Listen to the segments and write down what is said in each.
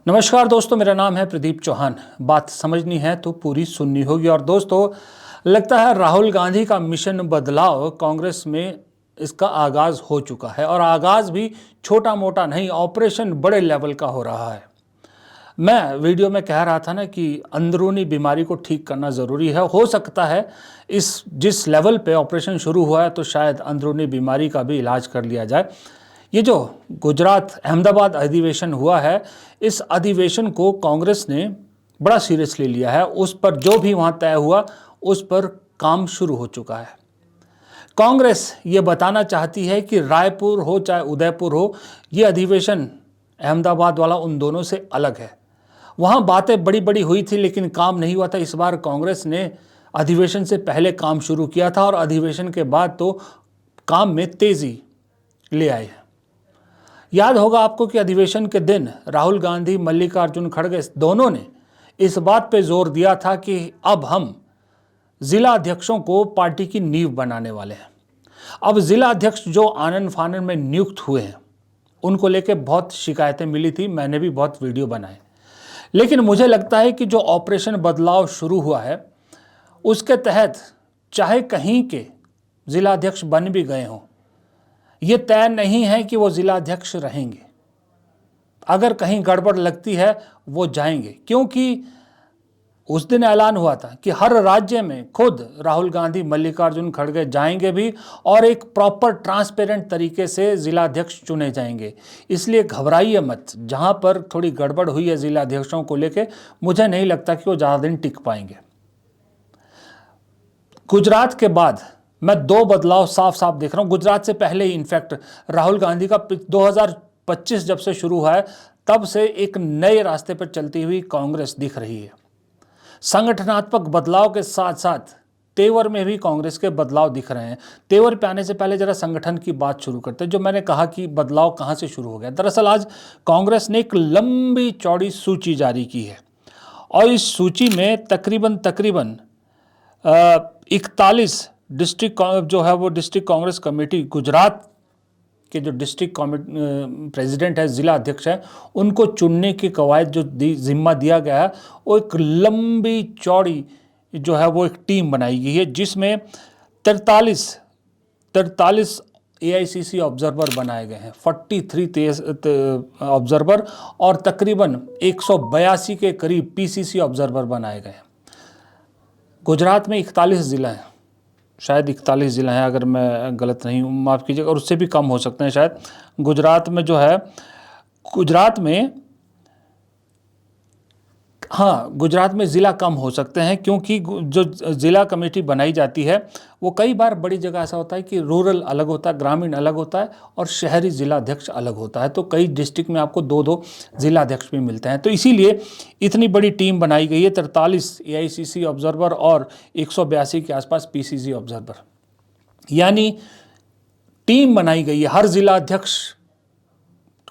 नमस्कार दोस्तों, मेरा नाम है प्रदीप चौहान। बात समझनी है तो पूरी सुननी होगी। और दोस्तों, लगता है राहुल गांधी का मिशन बदलाव कांग्रेस में इसका आगाज हो चुका है, और आगाज भी छोटा मोटा नहीं, ऑपरेशन बड़े लेवल का हो रहा है। मैं वीडियो में कह रहा था ना कि अंदरूनी बीमारी को ठीक करना ज़रूरी है। हो सकता है इस जिस लेवल पे ऑपरेशन शुरू हुआ है तो शायद अंदरूनी बीमारी का भी इलाज कर लिया जाए। ये जो गुजरात अहमदाबाद अधिवेशन हुआ है, इस अधिवेशन को कांग्रेस ने बड़ा सीरियसली लिया है। उस पर जो भी वहाँ तय हुआ उस पर काम शुरू हो चुका है। कांग्रेस ये बताना चाहती है कि रायपुर हो चाहे उदयपुर हो, ये अधिवेशन अहमदाबाद वाला उन दोनों से अलग है। वहाँ बातें बड़ी बड़ी हुई थी लेकिन काम नहीं हुआ था। इस बार कांग्रेस ने अधिवेशन से पहले काम शुरू किया था और अधिवेशन के बाद तो काम में तेजी ले आए। याद होगा आपको कि अधिवेशन के दिन राहुल गांधी, मल्लिकार्जुन खड़गे दोनों ने इस बात पे जोर दिया था कि अब हम जिला अध्यक्षों को पार्टी की नींव बनाने वाले हैं। अब जिला अध्यक्ष जो आनन फानन में नियुक्त हुए हैं उनको लेके बहुत शिकायतें मिली थी, मैंने भी बहुत वीडियो बनाए। लेकिन मुझे लगता है कि जो ऑपरेशन बदलाव शुरू हुआ है उसके तहत चाहे कहीं के जिला अध्यक्ष बन भी गए हों, ये तय नहीं है कि वो जिला अध्यक्ष रहेंगे। अगर कहीं गड़बड़ लगती है वो जाएंगे, क्योंकि उस दिन ऐलान हुआ था कि हर राज्य में खुद राहुल गांधी, मल्लिकार्जुन खड़गे जाएंगे भी और एक प्रॉपर ट्रांसपेरेंट तरीके से जिला अध्यक्ष चुने जाएंगे। इसलिए घबराइए मत। जहां पर थोड़ी गड़बड़ हुई है जिला अध्यक्षों को लेके, मुझे नहीं लगता कि वो ज़्यादा दिन टिक पाएंगे। गुजरात के बाद मैं दो बदलाव साफ साफ देख रहा हूं। गुजरात से पहले ही इनफैक्ट राहुल गांधी का 2025 जब से शुरू हुआ है तब से एक नए रास्ते पर चलती हुई कांग्रेस दिख रही है। संगठनात्मक बदलाव के साथ साथ तेवर में भी कांग्रेस के बदलाव दिख रहे हैं। तेवर पे आने से पहले जरा संगठन की बात शुरू करते हैं। जो मैंने कहा कि बदलाव कहां से शुरू हो गया, दरअसल आज कांग्रेस ने एक लंबी चौड़ी सूची जारी की है और इस सूची में तकरीबन 41 डिस्ट्रिक्ट जो है वो डिस्ट्रिक्ट कांग्रेस कमेटी, गुजरात के जो डिस्ट्रिक्ट प्रेसिडेंट है, जिला अध्यक्ष है, उनको चुनने की कवायद जो जिम्मा दिया गया है, वो एक लंबी चौड़ी जो है वो एक टीम बनाई गई है जिसमें 43 एआईसीसी ऑब्जर्वर बनाए गए हैं, 43 ऑब्जर्वर, और तकरीबन 182 के करीब पीसीसी ऑब्जर्वर बनाए गए हैं। गुजरात में 41 ज़िला हैं, शायद 41 ज़िला हैं, अगर मैं गलत नहीं हूँ माफ़ कीजिएगा, और उससे भी कम हो सकते हैं शायद। गुजरात में जो है, गुजरात में ज़िला कम हो सकते हैं क्योंकि जो ज़िला कमेटी बनाई जाती है वो कई बार बड़ी जगह ऐसा होता है कि रूरल अलग होता है, ग्रामीण अलग होता है और शहरी ज़िला अध्यक्ष अलग होता है। तो कई डिस्ट्रिक्ट में आपको दो दो ज़िला अध्यक्ष भी मिलते हैं। तो इसीलिए इतनी बड़ी टीम बनाई गई है, 43 एआईसीसी ऑब्जर्वर और 182 के आसपास पीसीसी ऑब्जर्वर, यानी टीम बनाई गई है। हर ज़िला अध्यक्ष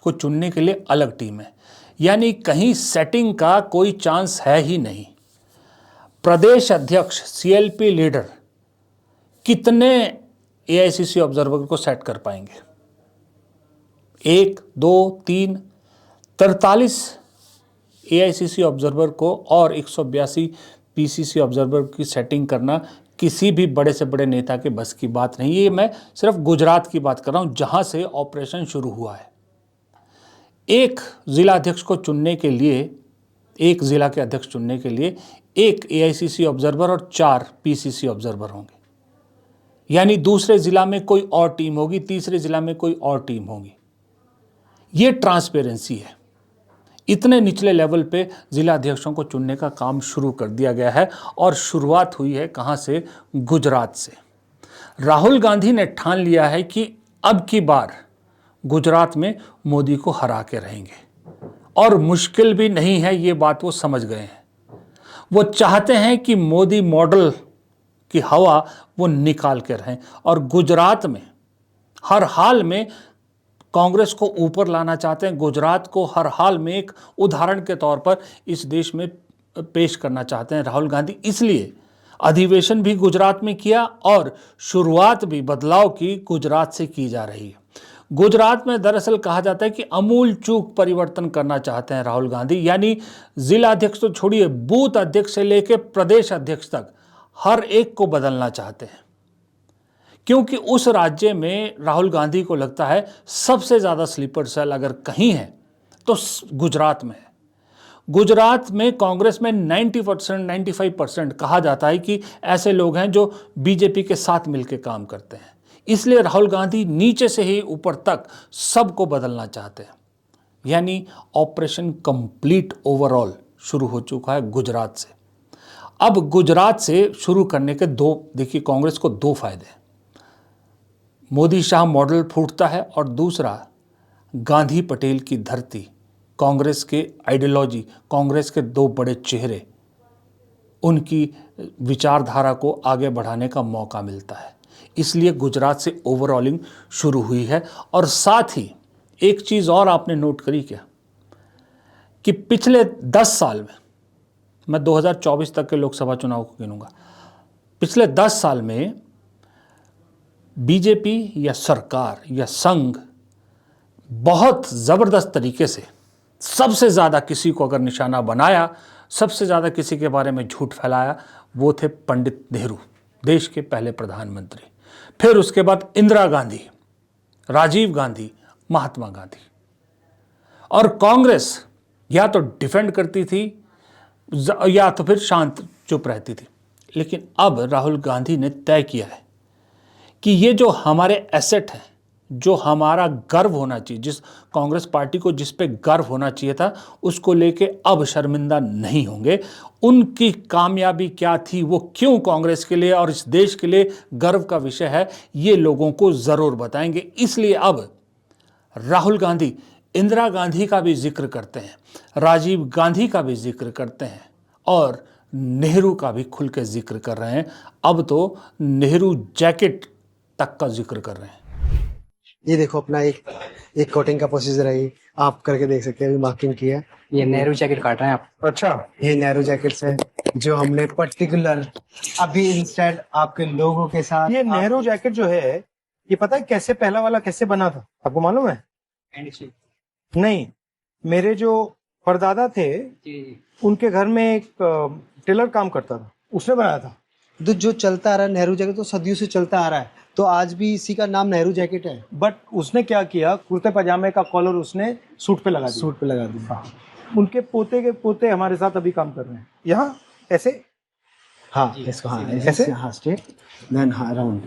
को चुनने के लिए अलग टीम है, यानी कहीं सेटिंग का कोई चांस है ही नहीं। प्रदेश अध्यक्ष, सीएलपी लीडर कितने एआईसीसी ऑब्जर्वर को सेट कर पाएंगे? 1, 2, 3, 43 एआईसीसी ऑब्जर्वर को और 182 पीसीसी ऑब्जर्वर की सेटिंग करना किसी भी बड़े से बड़े नेता के बस की बात नहीं। ये मैं सिर्फ गुजरात की बात कर रहा हूँ जहाँ से ऑपरेशन शुरू हुआ है। एक ज़िला अध्यक्ष को चुनने के लिए, एक ज़िला के अध्यक्ष चुनने के लिए एक एआईसीसी ऑब्जर्वर और 4 पीसीसी ऑब्जर्वर होंगे, यानी दूसरे ज़िला में कोई और टीम होगी, तीसरे ज़िला में कोई और टीम होगी। ये ट्रांसपेरेंसी है। इतने निचले लेवल पे ज़िला अध्यक्षों को चुनने का काम शुरू कर दिया गया है और शुरुआत हुई है कहाँ से? गुजरात से। राहुल गांधी ने ठान लिया है कि अब की बार गुजरात में मोदी को हरा के रहेंगे, और मुश्किल भी नहीं है, ये बात वो समझ गए हैं। वो चाहते हैं कि मोदी मॉडल की हवा वो निकाल के रहें और गुजरात में हर हाल में कांग्रेस को ऊपर लाना चाहते हैं। गुजरात को हर हाल में एक उदाहरण के तौर पर इस देश में पेश करना चाहते हैं राहुल गांधी। इसलिए अधिवेशन भी गुजरात में किया और शुरुआत भी बदलाव की गुजरात से की जा रही है। गुजरात में दरअसल कहा जाता है कि अमूल चूक परिवर्तन करना चाहते हैं राहुल गांधी, यानी जिला अध्यक्ष तो छोड़िए, बूथ अध्यक्ष से लेकर प्रदेश अध्यक्ष तक हर एक को बदलना चाहते हैं, क्योंकि उस राज्य में राहुल गांधी को लगता है सबसे ज्यादा स्लीपर सेल अगर कहीं है तो गुजरात में है। गुजरात में कांग्रेस में 90% 95% कहा जाता है कि ऐसे लोग हैं जो बीजेपी के साथ मिलकर काम करते हैं। इसलिए राहुल गांधी नीचे से ही ऊपर तक सबको बदलना चाहते हैं, यानी ऑपरेशन कंप्लीट ओवरऑल शुरू हो चुका है गुजरात से। अब गुजरात से शुरू करने के देखिए कांग्रेस को दो फायदे हैं। मोदी शाह मॉडल फूटता है और दूसरा गांधी पटेल की धरती, कांग्रेस के आइडियोलॉजी, कांग्रेस के दो बड़े चेहरे, उनकी विचारधारा को आगे बढ़ाने का मौका मिलता है। इसलिए गुजरात से ओवरऑलिंग शुरू हुई है। और साथ ही एक चीज़ और आपने नोट करी क्या, कि पिछले 10 साल में, मैं 2024 तक के लोकसभा चुनाव को गिनूंगा, पिछले 10 साल में बीजेपी या सरकार या संघ बहुत ज़बरदस्त तरीके से सबसे ज़्यादा किसी को अगर निशाना बनाया, सबसे ज़्यादा किसी के बारे में झूठ फैलाया, वो थे पंडित नेहरू, देश के पहले प्रधानमंत्री। फिर उसके बाद इंदिरा गांधी, राजीव गांधी, महात्मा गांधी। और कांग्रेस या तो डिफेंड करती थी या तो फिर शांत चुप रहती थी। लेकिन अब राहुल गांधी ने तय किया है कि ये जो हमारे एसेट हैं, जो हमारा गर्व होना चाहिए, जिस कांग्रेस पार्टी को जिस पे गर्व होना चाहिए था, उसको लेके अब शर्मिंदा नहीं होंगे। उनकी कामयाबी क्या थी, वो क्यों कांग्रेस के लिए और इस देश के लिए गर्व का विषय है, ये लोगों को ज़रूर बताएंगे। इसलिए अब राहुल गांधी इंदिरा गांधी का भी जिक्र करते हैं, राजीव गांधी का भी जिक्र करते हैं और नेहरू का भी खुल के जिक्र कर रहे हैं। अब तो नेहरू जैकेट तक का जिक्र कर रहे हैं। ये देखो अपना एक कोटिंग का प्रोसीजर है, आप करके देख सकते हैं, अभी मार्किंग की है। ये नेहरू जैकेट काट रहे हैं आप? अच्छा, ये नेहरू जैकेट है जो हमने पर्टिकुलर अभी इंस्टेड आपके लोगों के साथ। ये नेहरू जैकेट जो है, ये पता है कैसे, पहला वाला कैसे बना था, आपको मालूम है? नहीं, मेरे जो परदादा थे उनके घर में एक टेलर काम करता था, उसने बनाया था। तो जो चलता आ रहा है नेहरू जैकेट, तो सदियों से चलता आ रहा है, तो आज भी इसी का नाम नेहरू जैकेट है। बट उसने क्या किया, कुर्ते पजामे का कॉलर उसने सूट पे लगा दिया। सूट पे लगा दिया। हाँ। उनके पोते के पोते हमारे साथ अभी काम कर रहे हैं। यहाँ ऐसे, हाँ इसको, हाँ ऐसे, हाँ स्ट्रेट, देन हाँ राउंड।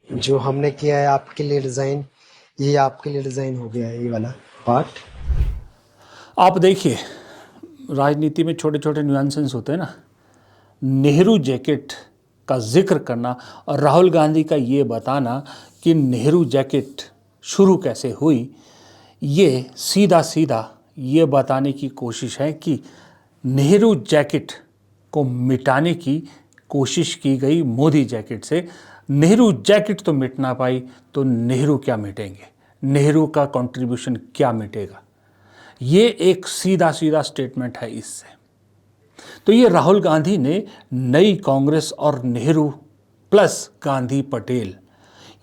जो हमने किया है आपके लिए डिजाइन, ये आपके लिए डिजाइन हो गया है, ये वाला पार्ट। आप देखिए, राजनीति में छोटे छोटे न्यूएंसेस होते हैं ना। नेहरू जैकेट का जिक्र करना और राहुल गांधी का ये बताना कि नेहरू जैकेट शुरू कैसे हुई, ये सीधा सीधा ये बताने की कोशिश है कि नेहरू जैकेट को मिटाने की कोशिश की गई मोदी जैकेट से। नेहरू जैकेट तो मिट ना पाई तो नेहरू क्या मिटेंगे, नेहरू का कंट्रीब्यूशन क्या मिटेगा, ये एक सीधा सीधा स्टेटमेंट है इससे। तो ये राहुल गांधी ने नई कांग्रेस और नेहरू प्लस गांधी पटेल,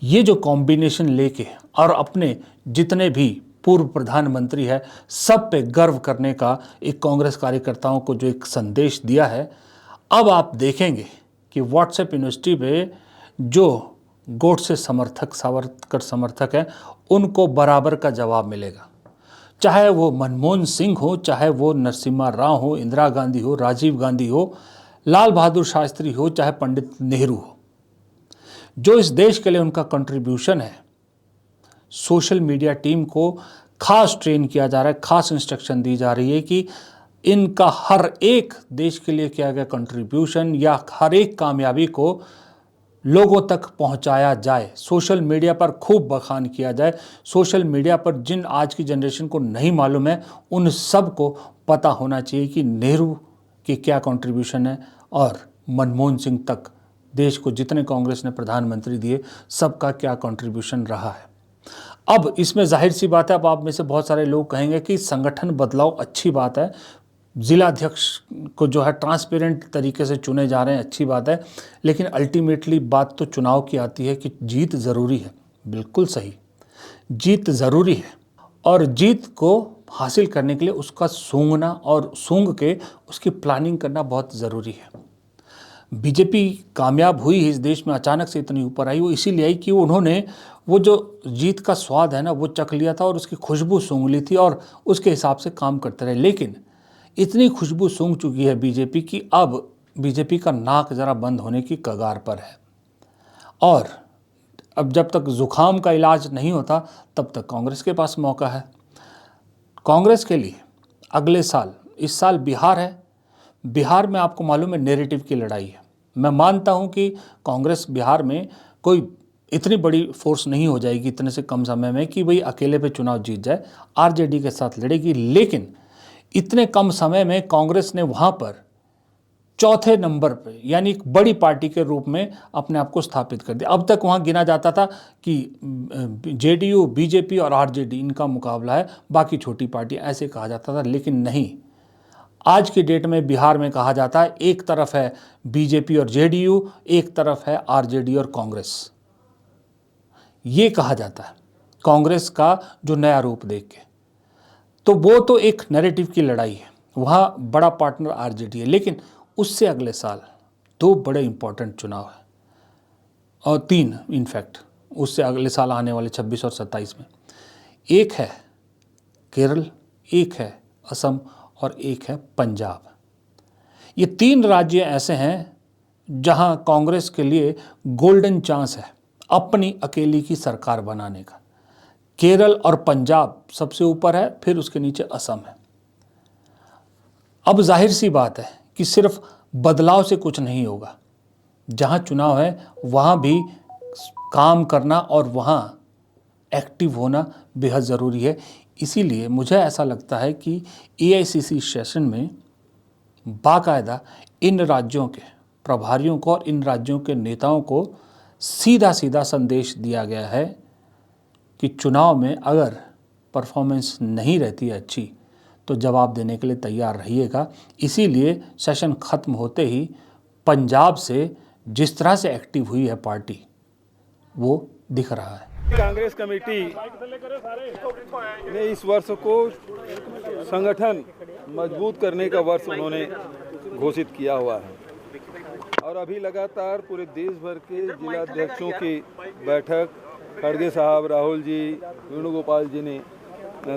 ये जो कॉम्बिनेशन लेके और अपने जितने भी पूर्व प्रधानमंत्री है सब पे गर्व करने का एक कांग्रेस कार्यकर्ताओं को जो एक संदेश दिया है। अब आप देखेंगे कि व्हाट्सएप यूनिवर्सिटी पे जो गोडसे समर्थक, सावरकर समर्थक हैं, उनको बराबर का जवाब मिलेगा। चाहे वो मनमोहन सिंह हो, चाहे वो नरसिम्हा राव हो, इंदिरा गांधी हो, राजीव गांधी हो, लाल बहादुर शास्त्री हो, चाहे पंडित नेहरू हो, जो इस देश के लिए उनका कंट्रीब्यूशन है। सोशल मीडिया टीम को खास ट्रेन किया जा रहा है, खास इंस्ट्रक्शन दी जा रही है कि इनका हर एक देश के लिए किया गया कंट्रीब्यूशन या हर एक कामयाबी को लोगों तक पहुंचाया जाए, सोशल मीडिया पर खूब बखान किया जाए। सोशल मीडिया पर जिन आज की जनरेशन को नहीं मालूम है, उन सब को पता होना चाहिए कि नेहरू के क्या कंट्रीब्यूशन है और मनमोहन सिंह तक देश को जितने कांग्रेस ने प्रधानमंत्री दिए सबका क्या कंट्रीब्यूशन रहा है। अब इसमें जाहिर सी बात है, अब आप में से बहुत सारे लोग कहेंगे कि संगठन बदलाव अच्छी बात है, जिलाध्यक्ष को जो है ट्रांसपेरेंट तरीके से चुने जा रहे हैं, अच्छी बात है, लेकिन अल्टीमेटली बात तो चुनाव की आती है कि जीत ज़रूरी है। बिल्कुल सही, जीत ज़रूरी है और जीत को हासिल करने के लिए उसका सूंघना और सूंघ के उसकी प्लानिंग करना बहुत ज़रूरी है। बीजेपी कामयाब हुई इस देश में, अचानक से इतनी ऊपर आई, वो इसीलिए आई कि उन्होंने वो जो जीत का स्वाद है ना वो चख लिया था और उसकी खुशबू सूंघ ली थी और उसके हिसाब से काम करते रहे। लेकिन इतनी खुशबू सूंघ चुकी है बीजेपी की, अब बीजेपी का नाक ज़रा बंद होने की कगार पर है। और अब जब तक ज़ुकाम का इलाज नहीं होता तब तक कांग्रेस के पास मौका है। कांग्रेस के लिए अगले साल, इस साल बिहार है, बिहार में आपको मालूम है नैरेटिव की लड़ाई है। मैं मानता हूं कि कांग्रेस बिहार में कोई इतनी बड़ी फोर्स नहीं हो जाएगी इतने से कम समय में कि भाई अकेले पे चुनाव जीत जाए, आरजेडी के साथ लड़ेगी, लेकिन इतने कम समय में कांग्रेस ने वहाँ पर चौथे नंबर पे यानी एक बड़ी पार्टी के रूप में अपने आप को स्थापित कर दिया। अब तक वहाँ गिना जाता था कि जेडीयू, बीजेपी और आरजेडी इनका मुकाबला है, बाकी छोटी पार्टी, ऐसे कहा जाता था। लेकिन नहीं, आज की डेट में बिहार में कहा जाता है एक तरफ है बीजेपी और जेडीयू, एक तरफ है आरजेडी और कांग्रेस। ये कहा जाता है कांग्रेस का जो नया रूप देख के। तो वो तो एक नैरेटिव की लड़ाई है, वहाँ बड़ा पार्टनर आरजेडी है। लेकिन उससे अगले साल दो बड़े इंपॉर्टेंट चुनाव है, और तीन इनफैक्ट उससे अगले साल आने वाले 26 और 27 में। एक है केरल, एक है असम और एक है पंजाब। ये तीन राज्य ऐसे हैं जहां कांग्रेस के लिए गोल्डन चांस है अपनी अकेली की सरकार बनाने का। केरल और पंजाब सबसे ऊपर है, फिर उसके नीचे असम है। अब जाहिर सी बात है कि सिर्फ बदलाव से कुछ नहीं होगा, जहां चुनाव है वहां भी काम करना और वहां एक्टिव होना बेहद ज़रूरी है। इसीलिए मुझे ऐसा लगता है कि एआईसीसी सेशन में बाकायदा इन राज्यों के प्रभारियों को और इन राज्यों के नेताओं को सीधा सीधा संदेश दिया गया है कि चुनाव में अगर परफॉर्मेंस नहीं रहती है अच्छी तो जवाब देने के लिए तैयार रहिएगा। इसीलिए सेशन ख़त्म होते ही पंजाब से जिस तरह से एक्टिव हुई है पार्टी वो दिख रहा है। कांग्रेस कमेटी ने इस वर्ष को संगठन मजबूत करने का वर्ष उन्होंने घोषित किया हुआ है और अभी लगातार पूरे देश भर के जिलाध्यक्षों की बैठक खड़गे साहब, राहुल जी, वेणुगोपाल जी ने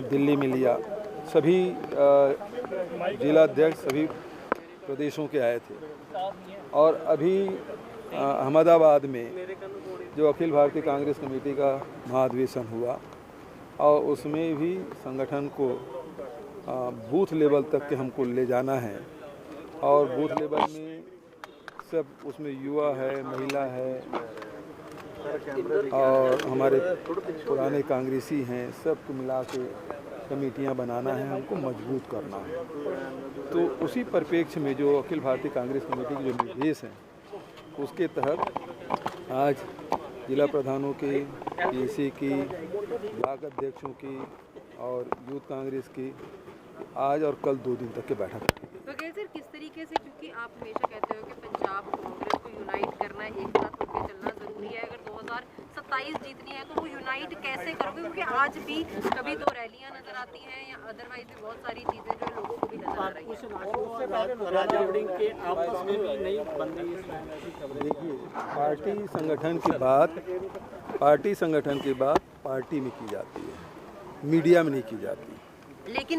दिल्ली में लिया। सभी जिलाध्यक्ष सभी प्रदेशों के आए थे और अभी अहमदाबाद में जो अखिल भारतीय कांग्रेस कमेटी का महाधिवेशन हुआ और उसमें भी संगठन को बूथ लेवल तक के हमको ले जाना है और बूथ लेवल में सब उसमें युवा है, महिला है और हमारे पुराने कांग्रेसी हैं, सबको मिला के कमेटियाँ बनाना है, हमको मजबूत करना है। तो उसी परिप्रेक्ष्य में जो अखिल भारतीय कांग्रेस कमेटी के जो निर्देश हैं उसके तहत आज जिला प्रधानों की, पीसी की, ब्लॉक अध्यक्षों की और यूथ कांग्रेस की आज और कल 2 दिन तक की बैठक है। तो सर किस तरीके से, क्योंकि आप हमेशा कहते हो कि पंजाब कांग्रेस को यूनाइट करना है, एक साथ होकर चलना जरूरी है, अगर 2027 जीतनी है तो वो यूनाइट कैसे करोगे? क्योंकि आज भी कभी तो रैलियां नजर आती हैं या अदरवाइज भी बहुत सारी चीजें जो लोगों को भी नजर आ रही है। देखिए, पार्टी संगठन की बात पार्टी में की जाती है, मीडिया में नहीं की जाती। लेकिन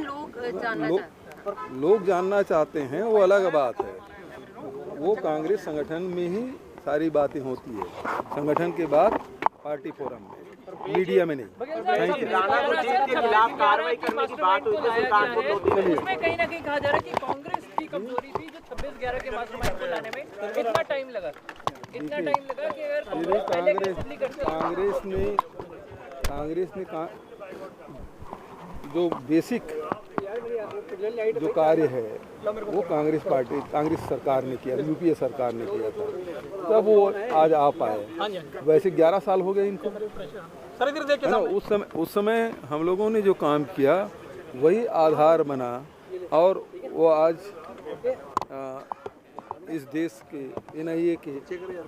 लोग जानना चाहते हैं, वो अलग बात है। वो कांग्रेस संगठन में ही सारी बातें होती है, संगठन के बाद पार्टी फोरम में, मीडिया में नहीं। Thank you. उसमें कहीं ना कहीं कहा जा रहा है कि कांग्रेस की कमजोरी थी जो 26/11 के मास्टरमाइंड को लाने में इतना टाइम लगा कि अगर कांग्रेस ने जो बेसिक जो कार्य है वो कांग्रेस सरकार ने किया, यूपीए सरकार ने किया था, तब वो आज आ पाए। वैसे 11 साल हो गए इनको, है ना। उस समय हम लोगों ने जो काम किया वही आधार बना और वो आज इस देश के NIA के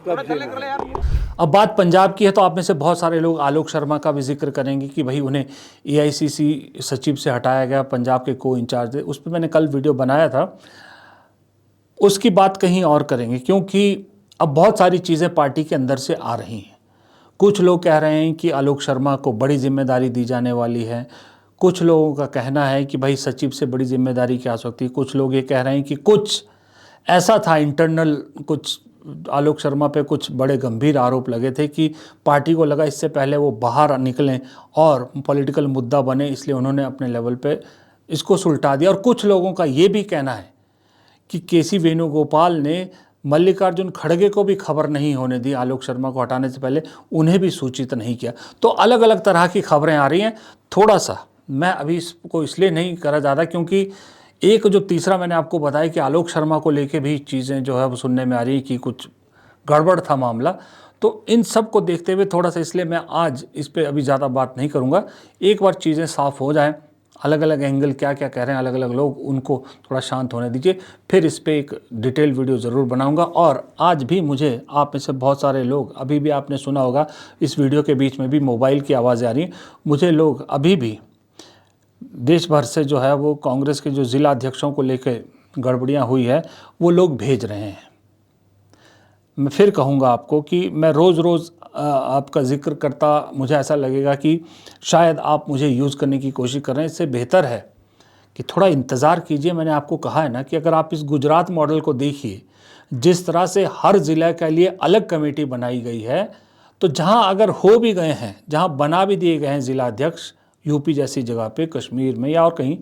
कब्जे में है। अब बात पंजाब की है तो आप में से बहुत सारे लोग आलोक शर्मा का भी जिक्र करेंगे कि भाई उन्हें AICC सचिव से हटाया गया, पंजाब के को इंचार्ज थे। उस पर मैंने कल वीडियो बनाया था, उसकी बात कहीं और करेंगे, क्योंकि अब बहुत सारी चीज़ें पार्टी के अंदर से आ रही हैं। कुछ लोग कह रहे हैं कि आलोक शर्मा को बड़ी जिम्मेदारी दी जाने वाली है, कुछ लोगों का कहना है कि भाई सचिव से बड़ी जिम्मेदारी क्या हो सकती है, कुछ लोग ये कह रहे हैं कि कुछ ऐसा था इंटरनल, कुछ आलोक शर्मा पे कुछ बड़े गंभीर आरोप लगे थे कि पार्टी को लगा इससे पहले वो बाहर निकलें और पॉलिटिकल मुद्दा बने, इसलिए उन्होंने अपने लेवल पे इसको सुलटा दिया। और कुछ लोगों का ये भी कहना है कि KC वेणुगोपाल ने मल्लिकार्जुन खड़गे को भी खबर नहीं होने दी, आलोक शर्मा को हटाने से पहले उन्हें भी सूचित नहीं किया। तो अलग अलग तरह की खबरें आ रही हैं। थोड़ा सा मैं अभी इसको इसलिए नहीं करा ज़्यादा, क्योंकि एक जो तीसरा मैंने आपको बताया कि आलोक शर्मा को लेके भी चीज़ें जो है वो सुनने में आ रही है कि कुछ गड़बड़ था मामला। तो इन सब को देखते हुए थोड़ा सा इसलिए मैं आज इस पर अभी ज़्यादा बात नहीं करूँगा। एक बार चीज़ें साफ़ हो जाएं, अलग अलग एंगल क्या क्या कह रहे हैं अलग अलग लोग, उनको थोड़ा शांत होने दीजिए, फिर इस पर एक डिटेल वीडियो ज़रूर बनाऊंगा। और आज भी मुझे आप में से बहुत सारे लोग, अभी भी आपने सुना होगा इस वीडियो के बीच में भी मोबाइल की आवाज़ें आ रही हैं, मुझे लोग अभी भी देश भर से जो है वो कांग्रेस के जो ज़िला अध्यक्षों को लेकर गड़बड़ियाँ हुई है वो लोग भेज रहे हैं। मैं फिर कहूँगा आपको कि मैं रोज़ रोज़ आपका जिक्र करता मुझे ऐसा लगेगा कि शायद आप मुझे यूज़ करने की कोशिश कर रहे हैं। इससे बेहतर है कि थोड़ा इंतज़ार कीजिए। मैंने आपको कहा है ना कि अगर आप इस गुजरात मॉडल को देखिए, जिस तरह से हर ज़िले के लिए अलग कमेटी बनाई गई है, तो जहाँ अगर हो भी गए हैं, जहाँ बना भी दिए गए हैं ज़िला अध्यक्ष, यूपी जैसी जगह पे, कश्मीर में या और कहीं,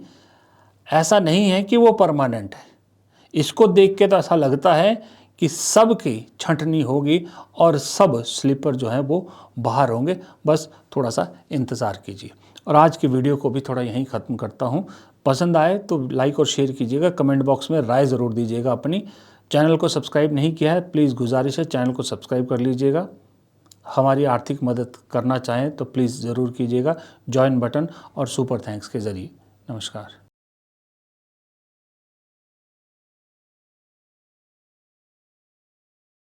ऐसा नहीं है कि वो परमानेंट है। इसको देख के तो ऐसा लगता है कि सब की छंटनी होगी और सब स्लीपर जो हैं वो बाहर होंगे। बस थोड़ा सा इंतज़ार कीजिए। और आज की वीडियो को भी थोड़ा यहीं ख़त्म करता हूँ। पसंद आए तो लाइक और शेयर कीजिएगा, कमेंट बॉक्स में राय ज़रूर दीजिएगा अपनी। चैनल को सब्सक्राइब नहीं किया है, प्लीज़ गुजारिश है चैनल को सब्सक्राइब कर लीजिएगा। हमारी आर्थिक मदद करना चाहें तो प्लीज़ ज़रूर कीजिएगा, जॉइन बटन और सुपर थैंक्स के ज़रिए। नमस्कार।